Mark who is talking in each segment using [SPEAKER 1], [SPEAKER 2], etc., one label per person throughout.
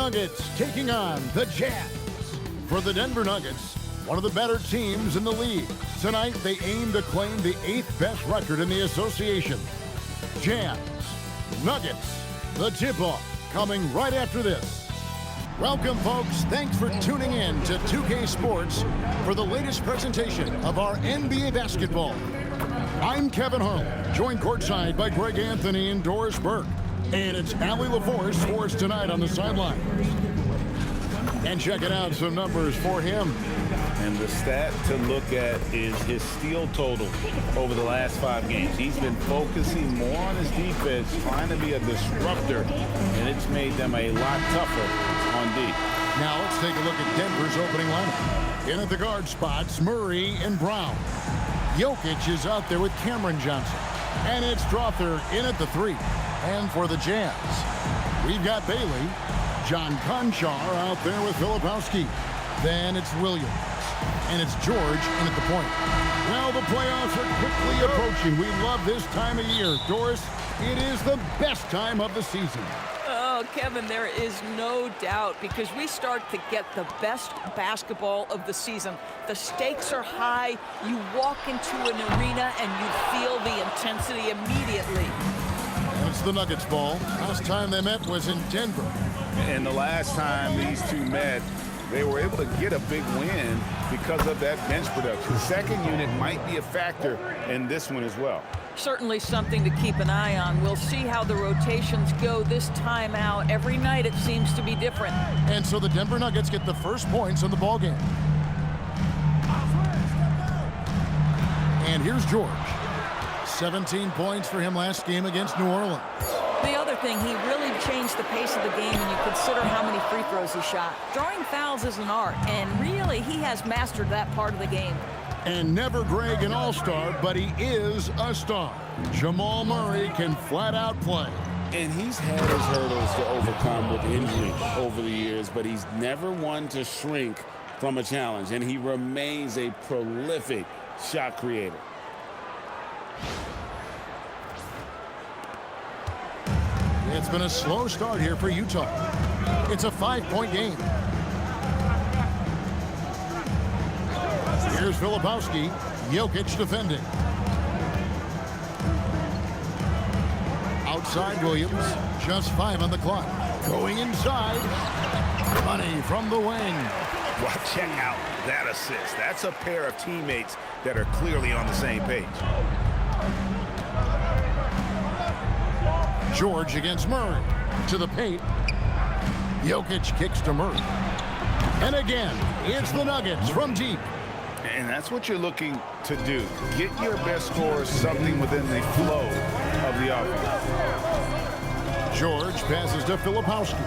[SPEAKER 1] Nuggets taking on the Jazz. For the Denver Nuggets, one of the better teams in the league. Tonight, they aim to claim the 8th best record in the association. Jazz, Nuggets, the tip-off coming right after this. Welcome, folks. Thanks for tuning in to 2K Sports for the latest presentation of our NBA basketball. I'm Kevin Harlan, joined courtside by Greg Anthony and Doris Burke. And it's Allie LaForce for us tonight on the sidelines. And checking out some numbers for him.
[SPEAKER 2] And the stat to look at is his steal total over the last 5 games. He's been focusing more on his defense, trying to be a disruptor, and it's made them a lot tougher on D.
[SPEAKER 1] Now let's take a look at Denver's opening lineup. In at the guard spots, Murray and Brown. Jokic is out there with Cameron Johnson. And it's Strother in at the 3. And for the Jazz, we've got Bailey, John Conchar out there with Filipowski. Then it's Williams. And it's George in at the point. Well, the playoffs are quickly approaching. We love this time of year. Doris, it is the best time of the season.
[SPEAKER 3] Oh, Kevin, there is no doubt because we start to get the best basketball of the season. The stakes are high. You walk into an arena and you feel the intensity immediately.
[SPEAKER 1] It's the Nuggets ball. Last time they met was in Denver.
[SPEAKER 2] And the last time these two met, they were able to get a big win because of that bench production. The second unit might be a factor in this one as well.
[SPEAKER 3] Certainly something to keep an eye on. We'll see how the rotations go this time out. Every night it seems to be different.
[SPEAKER 1] And so the Denver Nuggets get the first points in the ballgame. And here's George. 17 points for him last game against New Orleans.
[SPEAKER 3] The other thing, he really changed the pace of the game when you consider how many free throws he shot. Drawing fouls is an art, and really he has mastered that part of the game.
[SPEAKER 1] And never Greg an all-star, but he is a star. Jamal Murray can flat out play.
[SPEAKER 2] And he's had his hurdles to overcome with injury over the years, but he's never one to shrink from a challenge, and he remains a prolific shot creator.
[SPEAKER 1] It's been a slow start here for Utah. It's a 5-point game. Here's Filipowski. Jokic defending. Outside Williams. Just 5 on the clock. Going inside. Money from the wing.
[SPEAKER 2] Well, check out that assist. That's a pair of teammates that are clearly on the same page.
[SPEAKER 1] George against Murray. To the paint. Jokic kicks to Murray. And again, it's the Nuggets from deep.
[SPEAKER 2] And that's what you're looking to do. Get your best scorers something within the flow of the offense.
[SPEAKER 1] George passes to Filipowski.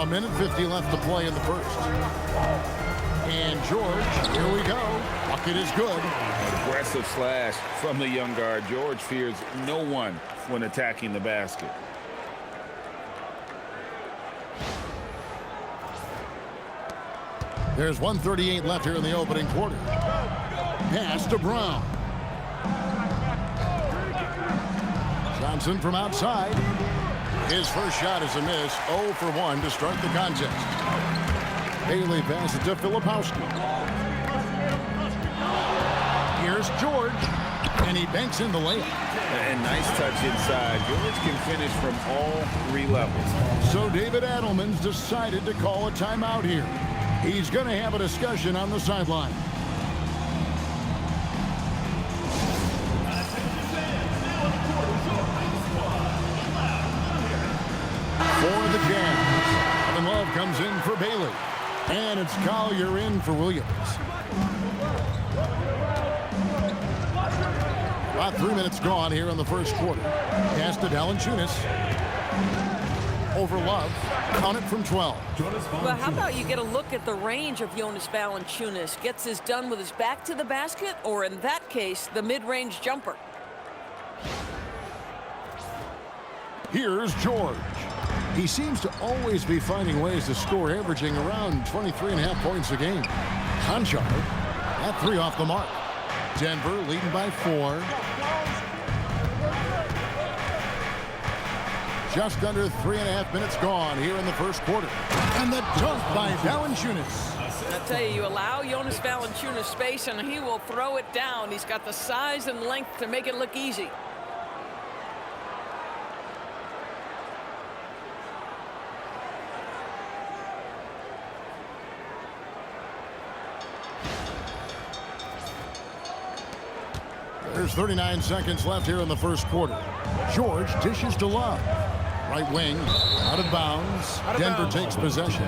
[SPEAKER 1] A minute 50 left to play in the first. And George, here we go. Bucket is good.
[SPEAKER 2] Aggressive slash from the young guard. George fears no one when attacking the basket.
[SPEAKER 1] There's 1:38 left here in the opening quarter. Pass to Brown. Johnson from outside. His first shot is a miss. 0 for 1 to start the contest. Bailey passes to Filipowski. Here's George. And he banks in the layup.
[SPEAKER 2] And nice touch inside. George can finish from all 3 levels.
[SPEAKER 1] So David Adelman's decided to call a timeout here. He's going to have a discussion on the sideline. For the Jazz, Kevin Love comes in for Bailey. And it's Collier in for Williams. About 3 minutes gone here in the first quarter. Pass to Valanciunas. Over Love. Count it from 12.
[SPEAKER 3] Well, how about you get a look at the range of Jonas Valanciunas? Gets his done with his back to the basket, or in that case, the mid-range jumper.
[SPEAKER 1] Here's George. He seems to always be finding ways to score, averaging around 23.5 points a game. Conchar, that 3 off the mark. Denver leading by 4. just under 3.5 minutes gone here in the first quarter. And the dunk by Valanciunas.
[SPEAKER 3] I tell you, you allow Jonas Valanciunas space, and he will throw it down. He's got the size and length to make it look easy.
[SPEAKER 1] There's 39 seconds left here in the first quarter. George dishes to Love. Right wing, out of bounds. Denver takes possession.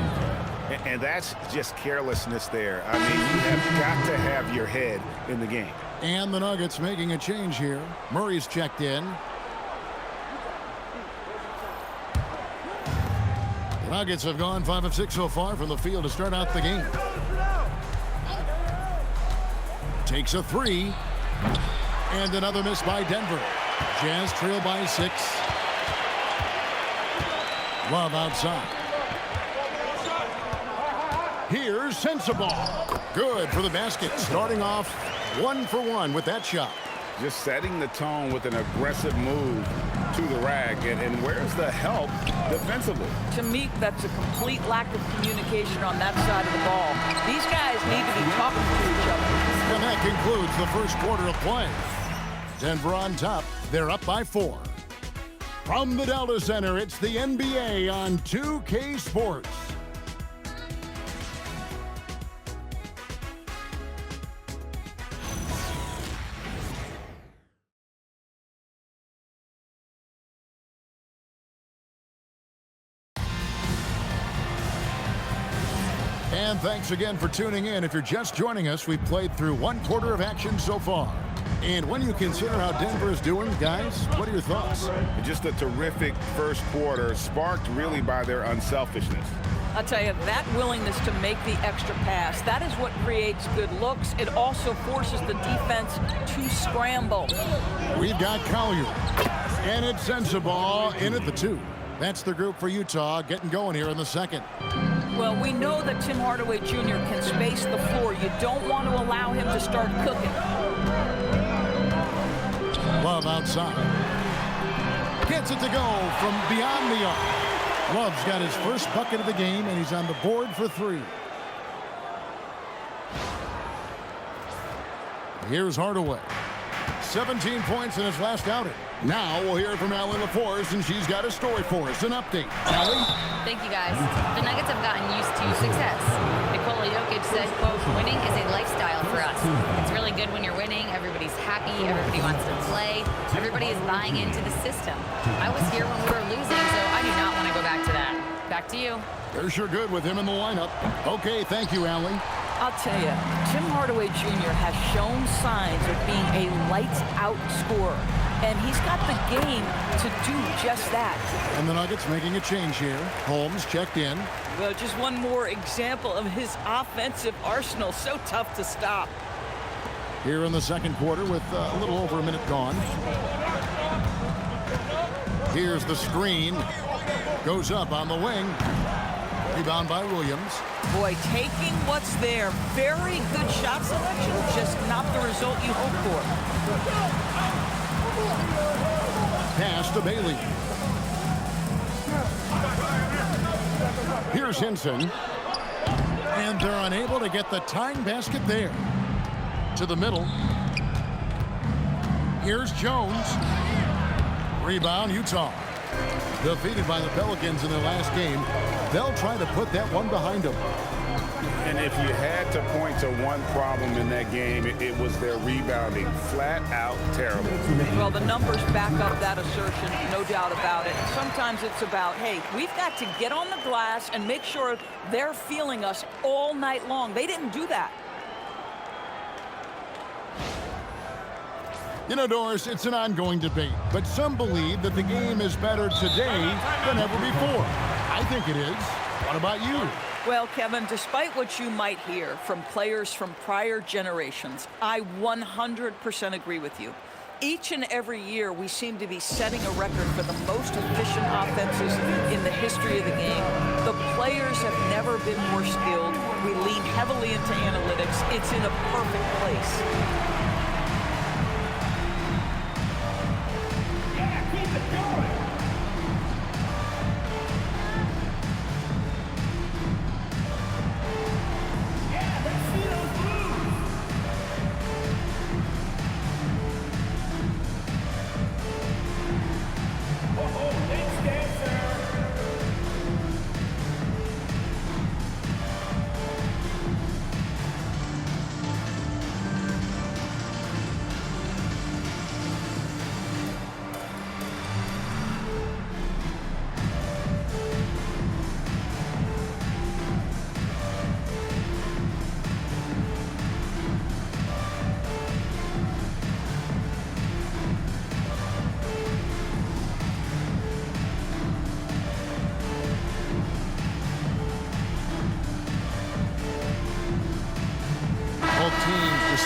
[SPEAKER 2] And that's just carelessness there. I mean, you have got to have your head in the game.
[SPEAKER 1] And the Nuggets making a change here. Murray's checked in. The Nuggets have gone 5 of 6 so far from the field to start out the game. Takes a three. And another miss by Denver. Jazz trail by 6. Love outside. Here's Sensabaugh. Good for the basket. Starting off 1 for 1 with that shot.
[SPEAKER 2] Just setting the tone with an aggressive move to the rack. And where's the help defensively?
[SPEAKER 3] To me, that's a complete lack of communication on that side of the ball. These guys need to be talking to each other.
[SPEAKER 1] And that concludes the first quarter of play. Denver on top. They're up by 4. From the Delta Center, it's the NBA on 2K Sports. And thanks again for tuning in. If you're just joining us, we've played through 1 quarter of action so far. And when you consider how Denver is doing, guys, what are your thoughts?
[SPEAKER 2] Just a terrific first quarter, sparked really by their unselfishness.
[SPEAKER 3] I'll tell you, that willingness to make the extra pass, that is what creates good looks. It also forces the defense to scramble.
[SPEAKER 1] We've got Collier. And it's Sensabaugh in at the 2. That's the group for Utah getting going here in the second.
[SPEAKER 3] Well, we know that Tim Hardaway Jr. can space the floor. You don't want to allow him to start cooking.
[SPEAKER 1] Love outside. Gets it to go from beyond the arc. Love's got his first bucket of the game, and he's on the board for 3. Here's Hardaway. 17 points in his last outing. Now we'll hear from Allie LaForce, and she's got a story for us. An update. Allie?
[SPEAKER 4] Thank you, guys. The Nuggets have gotten used to success. Nikola Jokic said, quote, winning is a lifestyle for us. It's really good when you're winning. Everybody's happy. Everybody wants to play. Everybody is buying into the system. I was here when we were losing, so I do not want to go back to that. Back to you.
[SPEAKER 1] They're sure good with him in the lineup. Okay, thank you, Allie.
[SPEAKER 3] I'll tell you, Tim Hardaway Jr. has shown signs of being a lights-out scorer. And he's got the game to do just that.
[SPEAKER 1] And the Nuggets making a change here. Holmes checked in.
[SPEAKER 3] Well, just one more example of his offensive arsenal. So tough to stop.
[SPEAKER 1] Here in the second quarter with a little over a minute gone. Here's the screen. Goes up on the wing. Rebound by Williams.
[SPEAKER 3] Boy, taking what's there. Very good shot selection, just not the result you hope for.
[SPEAKER 1] Pass to Bailey. Here's Henson. And they're unable to get the tying basket there. To the middle. Here's Jones. Rebound, Utah. Defeated by the Pelicans in their last game. They'll try to put that one behind them.
[SPEAKER 2] And if you had to point to one problem in that game, it was their rebounding. Flat out terrible.
[SPEAKER 3] Well, the numbers back up that assertion, no doubt about it. Sometimes it's about, hey, we've got to get on the glass and make sure they're feeling us all night long. They didn't do that.
[SPEAKER 1] You know, Doris, it's an ongoing debate, but some believe that the game is better today than ever before. I think it is. What about you?
[SPEAKER 3] Well, Kevin, despite what you might hear from players from prior generations, I 100% agree with you. Each and every year, we seem to be setting a record for the most efficient offenses in the history of the game. The players have never been more skilled. We lean heavily into analytics. It's in a perfect place.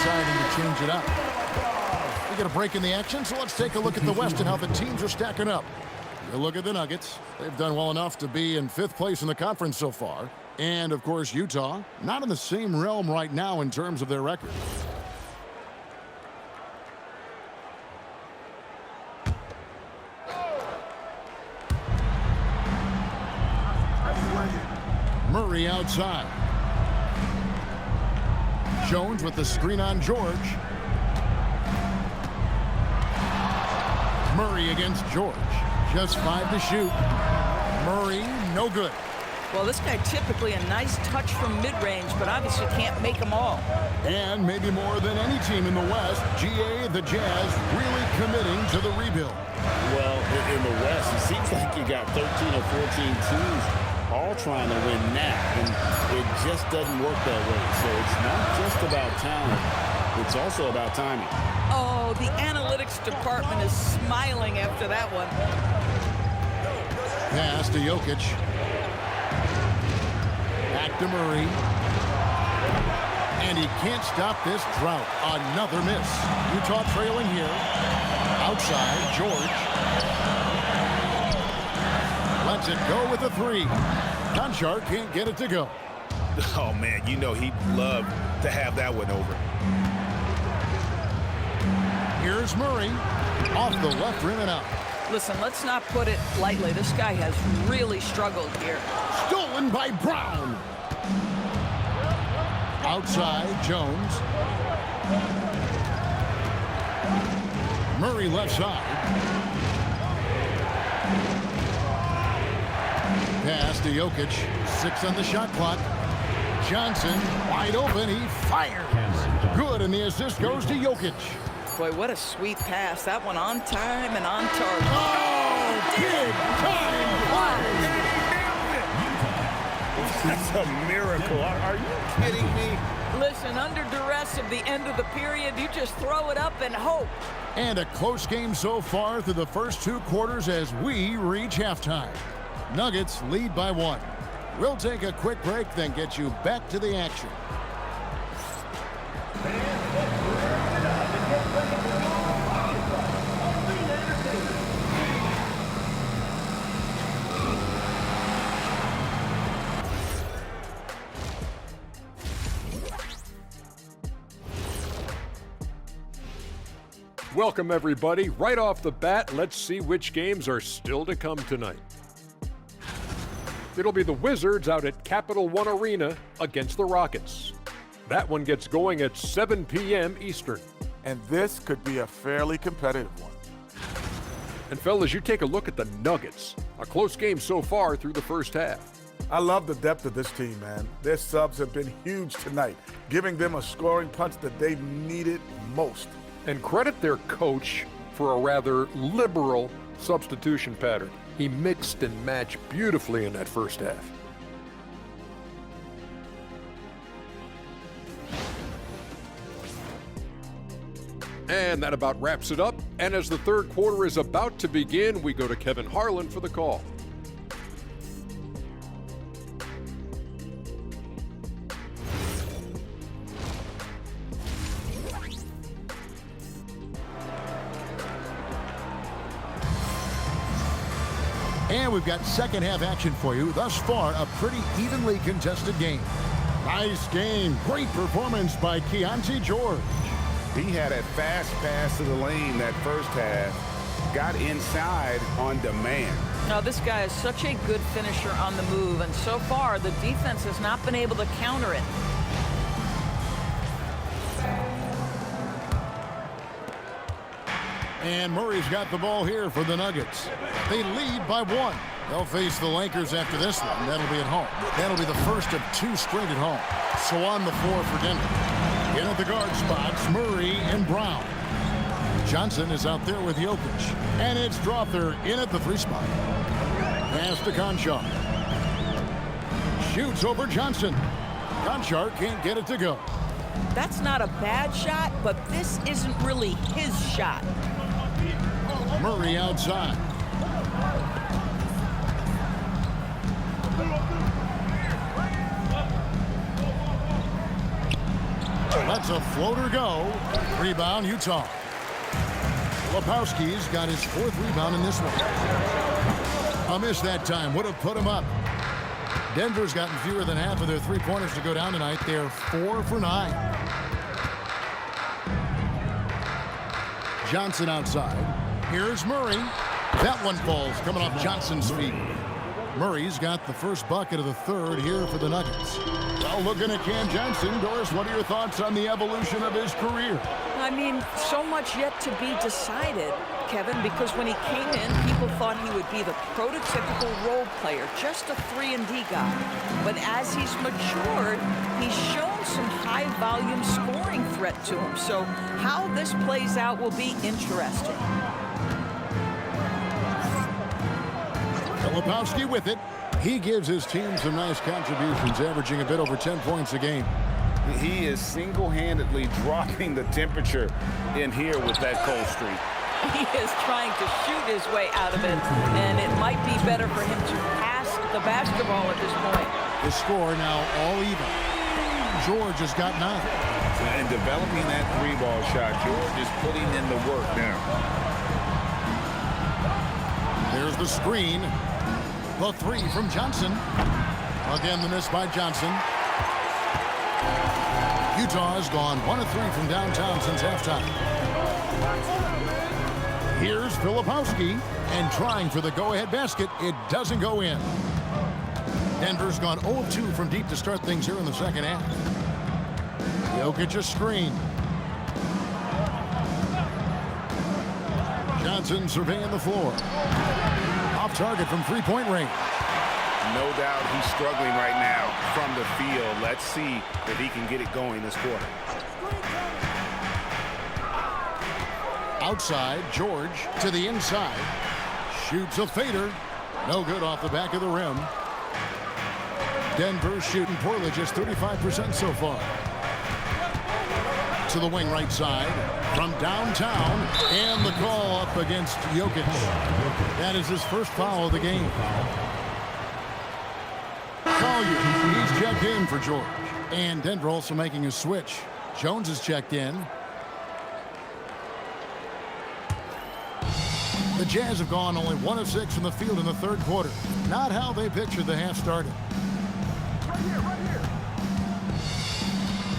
[SPEAKER 1] deciding to change it up. We get a break in the action, so let's take a look at the West and how the teams are stacking up. You look at the Nuggets. They've done well enough to be in 5th place in the conference so far. And, of course, Utah, not in the same realm right now in terms of their record. Murray outside. Jones with the screen on George. Murray against George. Just 5 to shoot. Murray, no good.
[SPEAKER 3] Well, this guy typically a nice touch from mid-range, but obviously can't make them all.
[SPEAKER 1] And maybe more than any team in the West, GA, the Jazz, really committing to the rebuild.
[SPEAKER 2] Well, in the West, it seems like you got 13 or 14 teams all trying to win now, and it just doesn't work that way. So it's not just about talent. It's also about timing.
[SPEAKER 3] Oh, the analytics department is smiling after that one.
[SPEAKER 1] Pass to Jokic. Back to Murray. And he can't stop this drought. Another miss. Utah trailing here. Outside, George. Lets it go with a 3. Konchar can't get it to go.
[SPEAKER 2] Oh, man, you know he'd love to have that one over.
[SPEAKER 1] Here's Murray. Off the left rim and out.
[SPEAKER 3] Listen, let's not put it lightly. This guy has really struggled here.
[SPEAKER 1] Stolen by Brown. Outside, Jones. Murray left side. Pass to Jokic. 6 on the shot clock. Johnson wide open. He fires. Good, and the assist goes to Jokic.
[SPEAKER 3] Boy, what a sweet pass. That one on time and on target.
[SPEAKER 1] Oh, big time play!
[SPEAKER 2] That's a miracle. Are you kidding me?
[SPEAKER 3] Listen, under duress of the end of the period, you just throw it up and hope.
[SPEAKER 1] And a close game so far through the first 2 quarters as we reach halftime. Nuggets lead by 1. We'll take a quick break, then get you back to the action.
[SPEAKER 5] Welcome, everybody. Right off the bat, let's see which games are still to come tonight. It'll be the Wizards out at Capital One Arena against the Rockets. That one gets going at 7 p.m. Eastern.
[SPEAKER 6] And this could be a fairly competitive one.
[SPEAKER 5] And fellas, you take a look at the Nuggets. A close game so far through the first half.
[SPEAKER 6] I love the depth of this team, man. Their subs have been huge tonight, giving them a scoring punch that they needed most.
[SPEAKER 5] And credit their coach for a rather liberal substitution pattern. He mixed and matched beautifully in that first half. And that about wraps it up. And as the third quarter is about to begin, we go to Kevin Harlan for the call.
[SPEAKER 1] And we've got second half action for you. Thus far, a pretty evenly contested game. Nice game. Great performance by Keontae George.
[SPEAKER 2] He had a fast pass to the lane that first half. Got inside on demand.
[SPEAKER 3] Now, this guy is such a good finisher on the move, and so far, the defense has not been able to counter it.
[SPEAKER 1] And Murray's got the ball here for the Nuggets. They lead by 1. They'll face the Lakers after this one. That'll be at home. That'll be the first of 2 straight at home. So on the floor for Denver. In at the guard spots, Murray and Brown. Johnson is out there with Jokic. And it's Strawther in at the 3 spot. Pass to Konchar. Shoots over Johnson. Konchar can't get it to go.
[SPEAKER 3] That's not a bad shot, but this isn't really his shot.
[SPEAKER 1] Murray outside. Lets lets a floater go. Rebound, Utah. Lepowski's got his 4th rebound in this one. A miss that time would have put him up. Denver's gotten fewer than half of their three-pointers to go down tonight. They're 4 for 9. Johnson outside. Here's Murray. That one falls coming off Johnson's feet. Murray's got the first bucket of the 3rd here for the Nuggets. Well, looking at Cam Johnson, Doris, what are your thoughts on the evolution of his career?
[SPEAKER 3] I mean, so much yet to be decided, Kevin, because when he came in, people thought he would be the prototypical role player, just a 3-and-D guy. But as he's matured, he's shown some high-volume scoring threat to him. So how this plays out will be interesting.
[SPEAKER 1] Lepowski with it. He gives his team some nice contributions, averaging a bit over 10 points a game.
[SPEAKER 2] He is single-handedly dropping the temperature in here with that cold streak.
[SPEAKER 3] He is trying to shoot his way out of it, and it might be better for him to pass the basketball at this point.
[SPEAKER 1] The score now all even. George has got 9.
[SPEAKER 2] And developing that 3-ball shot, George is putting in the work now.
[SPEAKER 1] There's the screen. The 3 from Johnson. Again, the miss by Johnson. Utah has gone 1 of 3 from downtown since halftime. Here's Filipowski, and trying for the go-ahead basket. It doesn't go in. Denver's gone 0 of 2 from deep to start things here in the second half. Jokic a screen. Johnson surveying the floor. Off target from three-point range.
[SPEAKER 2] No doubt he's struggling right now from the field. Let's see if he can get it going this quarter.
[SPEAKER 1] Outside, George to the inside. Shoots a fader. No good off the back of the rim. Denver shooting poorly, just 35% so far. To the wing right side from downtown, and the call up against Jokic. That is his first foul of the game. Collier, he's checked in for George. And Denver also making a switch. Jones is checked in. The Jazz have gone only 1 of 6 from the field in the 3rd quarter. Not how they pictured the half started.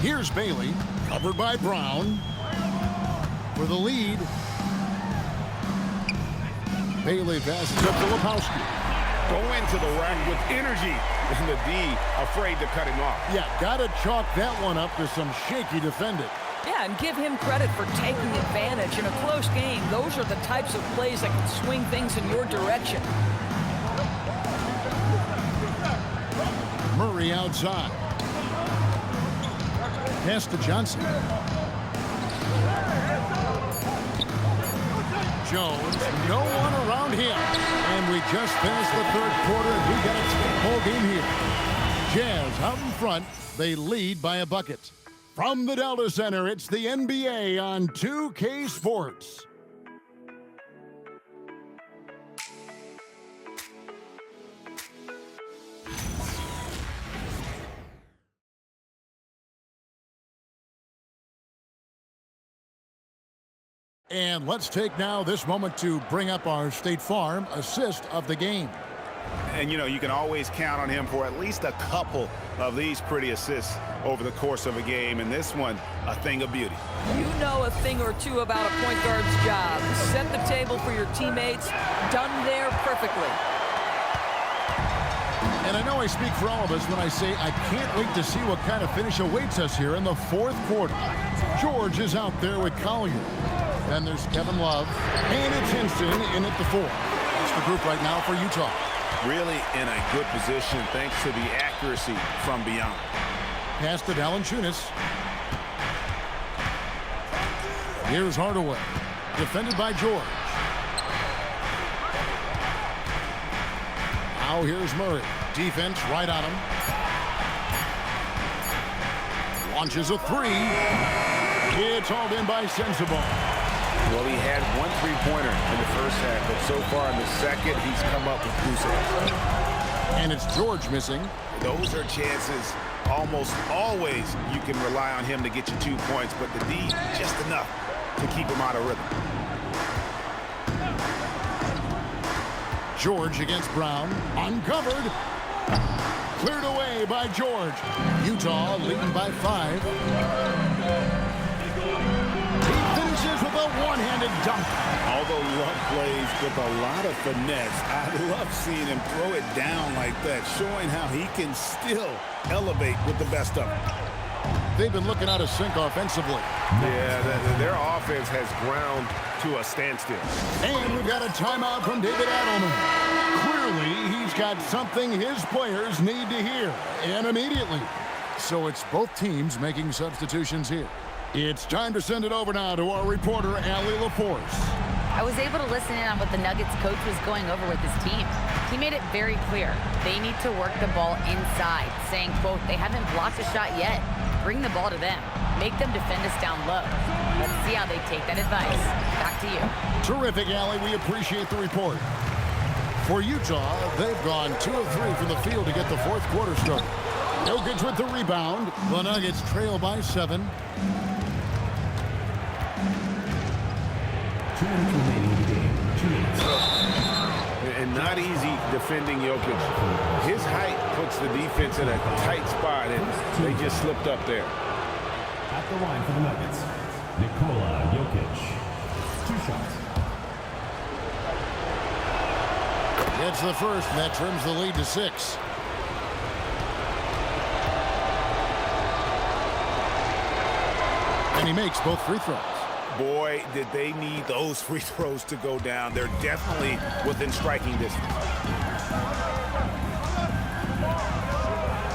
[SPEAKER 1] Here's Bailey, covered by Brown. For the lead. Bailey passes up to Lepowski.
[SPEAKER 2] Go into the rack with energy, and the D afraid to cut him off.
[SPEAKER 1] Yeah, gotta chalk that one up to some shaky defending.
[SPEAKER 3] Yeah, and give him credit for taking advantage in a close game. Those are the types of plays that can swing things in your direction.
[SPEAKER 1] Murray outside. Pass to Johnson. Jones, no one around him. And we just finished the 3rd quarter, and we got a ball game here. Jazz out in front. They lead by a bucket. From the Delta Center, it's the NBA on 2K Sports. And let's take now this moment to bring up our State Farm assist of the game.
[SPEAKER 2] And, you know, you can always count on him for at least a couple of these pretty assists over the course of a game. And this one, a thing of beauty.
[SPEAKER 3] You know a thing or two about a point guard's job. Set the table for your teammates. Done there perfectly.
[SPEAKER 1] And I know I speak for all of us when I say I can't wait to see what kind of finish awaits us here in the 4th quarter. George is out there with Collier. Then there's Kevin Love. And it's Hinson in at the 4. That's the group right now for Utah.
[SPEAKER 2] Really in a good position thanks to the accuracy from beyond.
[SPEAKER 1] Pass to Valanciunas. Here's Hardaway. Defended by George. Now here's Murray. Defense right on him. Launches a 3. It's hauled in by Sensabaugh.
[SPEAKER 2] Well, he had 1 3-pointer in the first half, but so far in the second, he's come up with 2 6.
[SPEAKER 1] And it's George missing.
[SPEAKER 2] Those are chances Almost always you can rely on him to get you 2 points, but the D just enough to keep him out of rhythm.
[SPEAKER 1] George against Brown. Uncovered. Cleared away by George. Utah leading by 5. He finishes with a one-handed dunk.
[SPEAKER 2] Although Luck plays with a lot of finesse, I love seeing him throw it down like that, showing how he can still elevate with the best of them.
[SPEAKER 1] They've been looking out of sync offensively.
[SPEAKER 7] Yeah, their offense has ground to a standstill.
[SPEAKER 1] And we've got a timeout from David Adelman. Clearly, he's got something his players need to hear, and immediately. So it's both teams making substitutions here. It's time to send it over now to our reporter, Allie LaForce.
[SPEAKER 4] I was able to listen in on what the Nuggets coach was going over with his team. He made it very clear. They need to work the ball inside, saying, quote, they haven't blocked a shot yet. Bring the ball to them. Make them defend us down low. Let's see how they take that advice. Back to you.
[SPEAKER 1] Terrific, Allie. We appreciate the report. For Utah, they've gone 2 of 3 from the field to get the fourth quarter started. Jokic with the rebound. The Nuggets trail by 7.
[SPEAKER 8] 2 minutes remaining in the game. 2 minutes.
[SPEAKER 2] And not easy defending Jokic. His height puts the defense in a tight spot, and they just slipped up there.
[SPEAKER 8] At the line for the Nuggets, Nikola Jokic. 2 shots.
[SPEAKER 1] Gets the first, and that trims the lead to 6. And he makes both free throws.
[SPEAKER 2] Boy, did they need those free throws to go down. They're definitely within striking distance.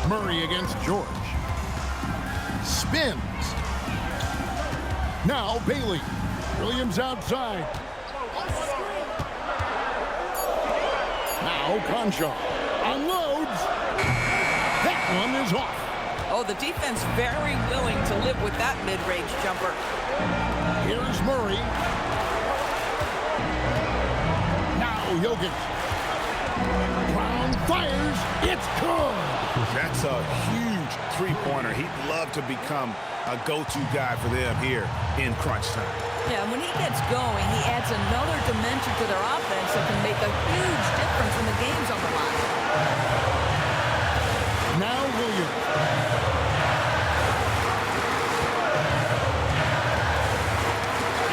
[SPEAKER 1] Murray against George. Spins. Now Bailey. Williams outside. Now Concha unloads. That one is off.
[SPEAKER 3] Oh, the defense very willing to live with that mid-range jumper.
[SPEAKER 1] Here's Murray. Now Jokic. Brown fires. It's good.
[SPEAKER 2] That's a huge three-pointer. He'd love to become a go-to guy for them here in crunch time.
[SPEAKER 3] Yeah, when he gets going, he adds another dimension to their offense that can make a huge difference when the game's on the line.
[SPEAKER 1] Now Williams.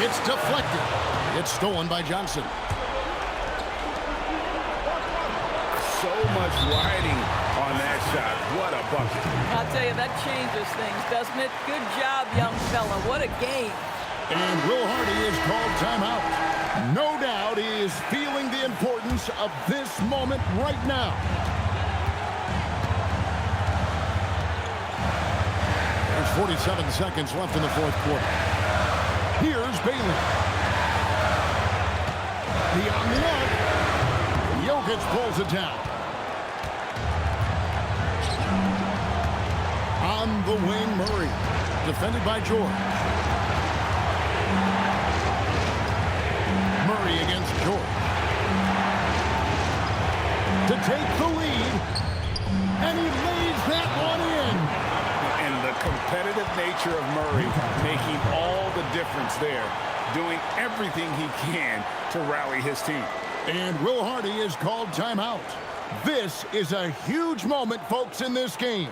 [SPEAKER 1] It's deflected. It's stolen by Johnson.
[SPEAKER 2] So much riding on that shot. What a bucket.
[SPEAKER 3] I'll tell you, that changes things, doesn't it? Good job, young fella. What a game.
[SPEAKER 1] And Will Hardy is called timeout. No doubt he is feeling the importance of this moment right now. There's 47 seconds left in the fourth quarter. Here's Bailey. Beyond the arc. Jokic pulls it down. On the wing, Murray. Defended by George. Murray against George. To take the lead. And he lays that one in.
[SPEAKER 2] And the competitive nature of Murray making all the difference there, doing everything he can to rally his team.
[SPEAKER 1] And Will Hardy is called timeout. This is a huge moment, folks, in this game.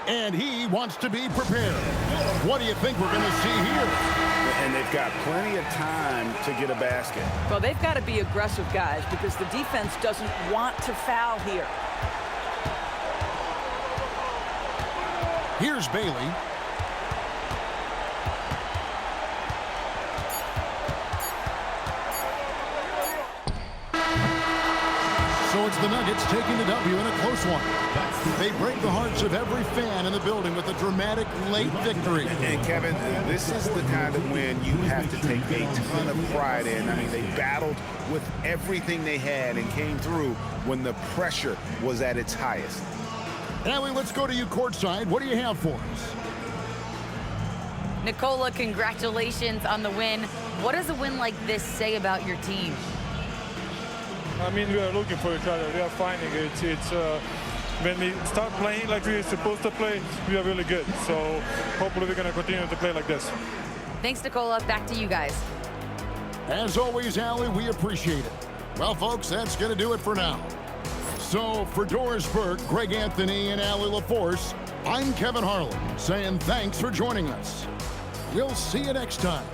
[SPEAKER 1] And he wants to be prepared. What do you think we're going to see here?
[SPEAKER 2] And they've got plenty of time to get a basket.
[SPEAKER 3] Well, they've got to be aggressive, guys, because the defense doesn't want to foul here.
[SPEAKER 1] Here's Bailey. So it's the Nuggets taking the W in a close one. They break the hearts of every fan in the building with a dramatic late victory.
[SPEAKER 2] And Kevin, this is the kind of win you have to take a ton of pride in. I mean, they battled with everything they had and came through when the pressure was at its highest.
[SPEAKER 1] Allie, let's go to you courtside. What do you have for us?
[SPEAKER 4] Nikola, congratulations on the win. What does a win like this say about your team?
[SPEAKER 9] I mean, we are looking for each other. We are finding it. when we start playing like we're supposed to play, we are really good. So hopefully we're going to continue to play like this.
[SPEAKER 4] Thanks, Nikola. Back to you guys.
[SPEAKER 1] As always, Allie, we appreciate it. Well, folks, that's going to do it for now. So, for Doris Burke, Greg Anthony, and Allie LaForce, I'm Kevin Harlan, saying thanks for joining us. We'll see you next time